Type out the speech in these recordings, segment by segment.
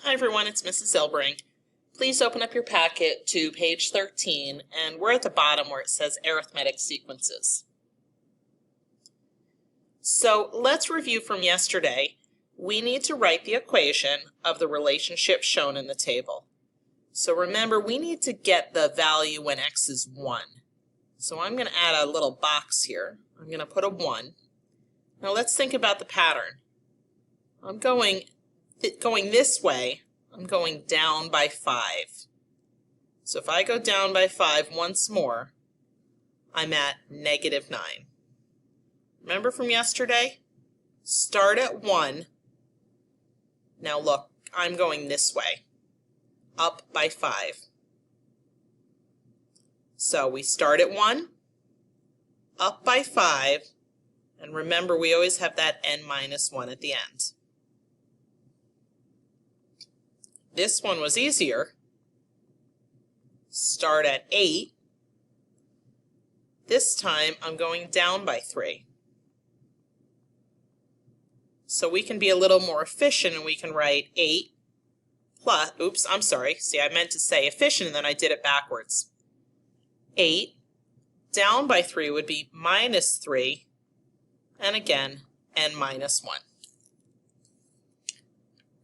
Hi everyone, it's Mrs. Zilbring. Please open up your packet to page 13, and we're at the bottom where it says Arithmetic Sequences. So let's review from yesterday. We need to write the equation of the relationship shown in the table. So remember, we need to get the value when x is 1. So I'm going to add a little box here. I'm going to put a 1. Now let's think about the pattern. I'm going this way, I'm going down by 5. So if I go down by 5 once more, I'm at -9. Remember from yesterday? Start at 1. Now look, I'm going this way, up by 5. So we start at 1, up by 5, and remember we always have that n-1 at the end. This one was easier. Start at 8. This time I'm going down by 3. So we can be a little more efficient and we can write 8 plus, oops, I'm sorry. See, I meant to say efficient and then I did it backwards. 8 down by 3 would be -3, and again, n-1.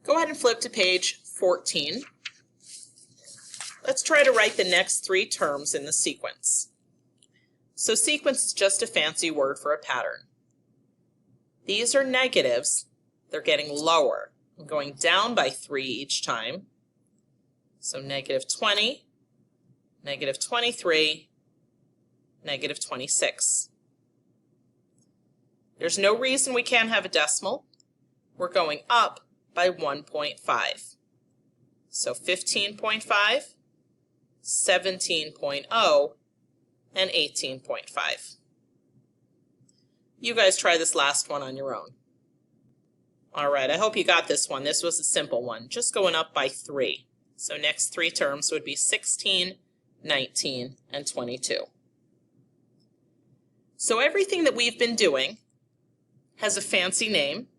Go ahead and flip to page 14. Let's try to write the next 3 terms in the sequence. So sequence is just a fancy word for a pattern. These are negatives. They're getting lower. I'm going down by 3 each time. So -20, -23, -26. There's no reason we can't have a decimal. We're going up by 1.5. So 15.5, 17.0, and 18.5. You guys try this last one on your own. All right, I hope you got this one. This was a simple one, just going up by 3. So next 3 terms would be 16, 19, and 22. So everything that we've been doing has a fancy name,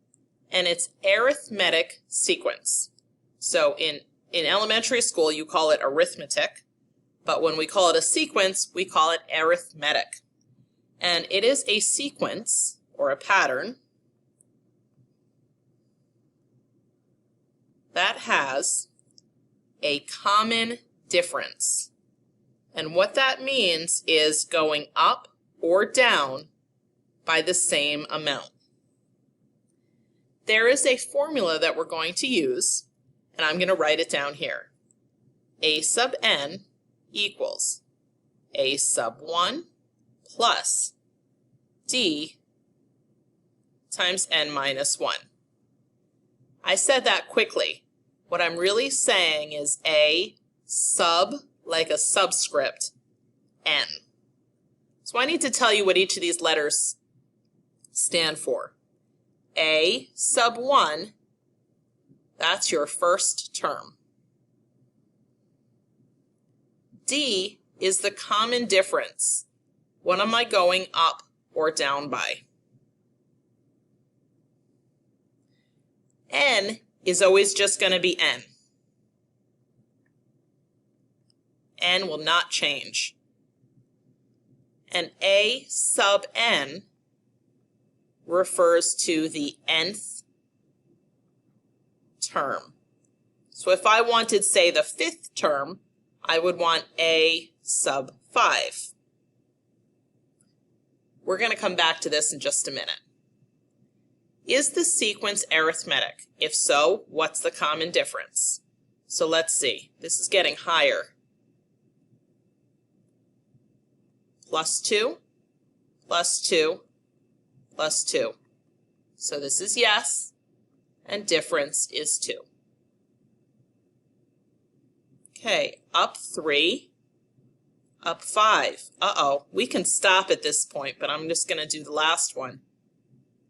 and it's arithmetic sequence. So in elementary school, you call it arithmetic, but when we call it a sequence, we call it arithmetic. And it is a sequence, or a pattern, that has a common difference. And what that means is going up or down by the same amount. There is a formula that we're going to use, and I'm going to write it down here. A sub n equals a sub 1 plus d times n-1. I said that quickly. What I'm really saying is a sub, like a subscript, n. So I need to tell you what each of these letters stand for. A sub 1, that's your first term. D is the common difference. What am I going up or down by? N is always just going to be n. N will not change. And a sub n refers to the nth term. So if I wanted, say, the 5th term, I would want a sub 5. We're going to come back to this in just a minute. Is the sequence arithmetic? If so, what's the common difference? So let's see. This is getting higher. +2, +2, +2. So this is yes, and difference is 2. Okay, up 3, up 5. Uh-oh, we can stop at this point, but I'm just going to do the last one.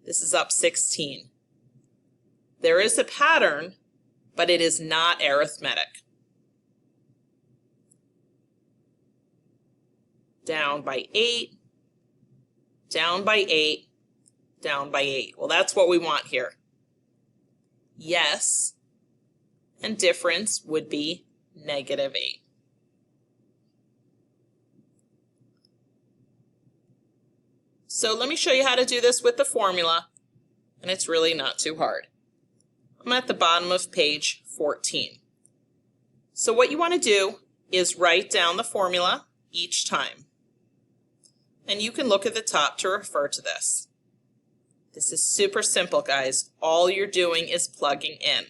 This is up 16. There is a pattern, but it is not arithmetic. Down by 8, down by 8, down by 8. Well, that's what we want here. Yes, and difference would be negative 8. So let me show you how to do this with the formula, and it's really not too hard. I'm at the bottom of page 14. So what you want to do is write down the formula each time. And you can look at the top to refer to this. This is super simple, guys. All you're doing is plugging in.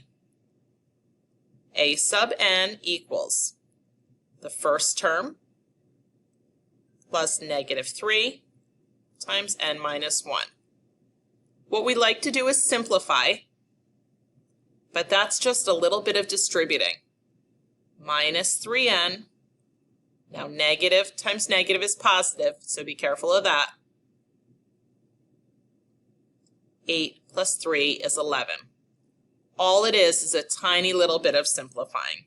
A sub n equals the first term plus negative 3 times n minus 1. What we like to do is simplify, but that's just a little bit of distributing. Minus 3n, now negative times negative is positive, so be careful of that. 8 plus 3 is 11. All it is a tiny little bit of simplifying.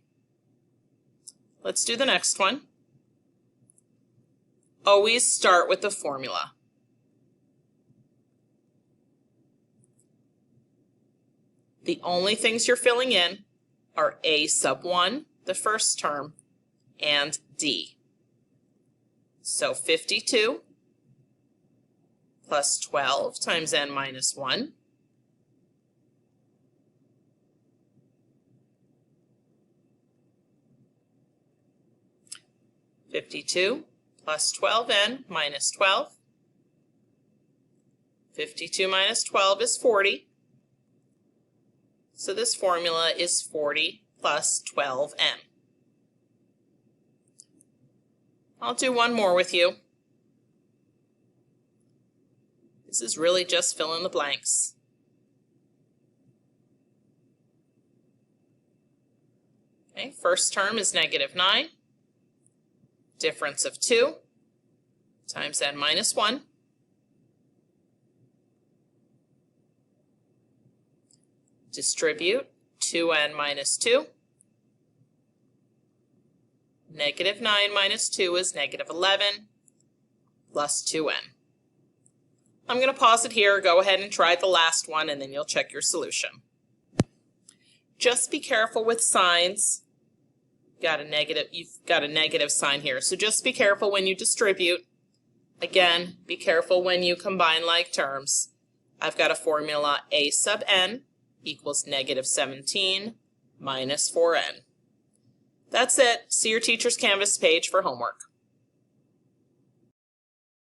Let's do the next one. Always start with the formula. The only things you're filling in are a sub 1, the first term, and d. So 52 plus 12 times n minus 1. Plus 12n minus 12. 52 minus 12 is 40. So this formula is 40 plus 12n. I'll do one more with you. This is really just fill in the blanks. Okay, first term is negative 9. Difference of 2 times n minus 1. Distribute 2n minus 2. Negative 9 minus 2 is negative 11 plus 2n. I'm going to pause it here, go ahead and try the last one, and then you'll check your solution. Just be careful with signs. You've got a negative sign here, so just be careful when you distribute. Again, be careful when you combine like terms. I've got a formula a sub n equals negative 17 minus 4n. That's it. See your teacher's Canvas page for homework.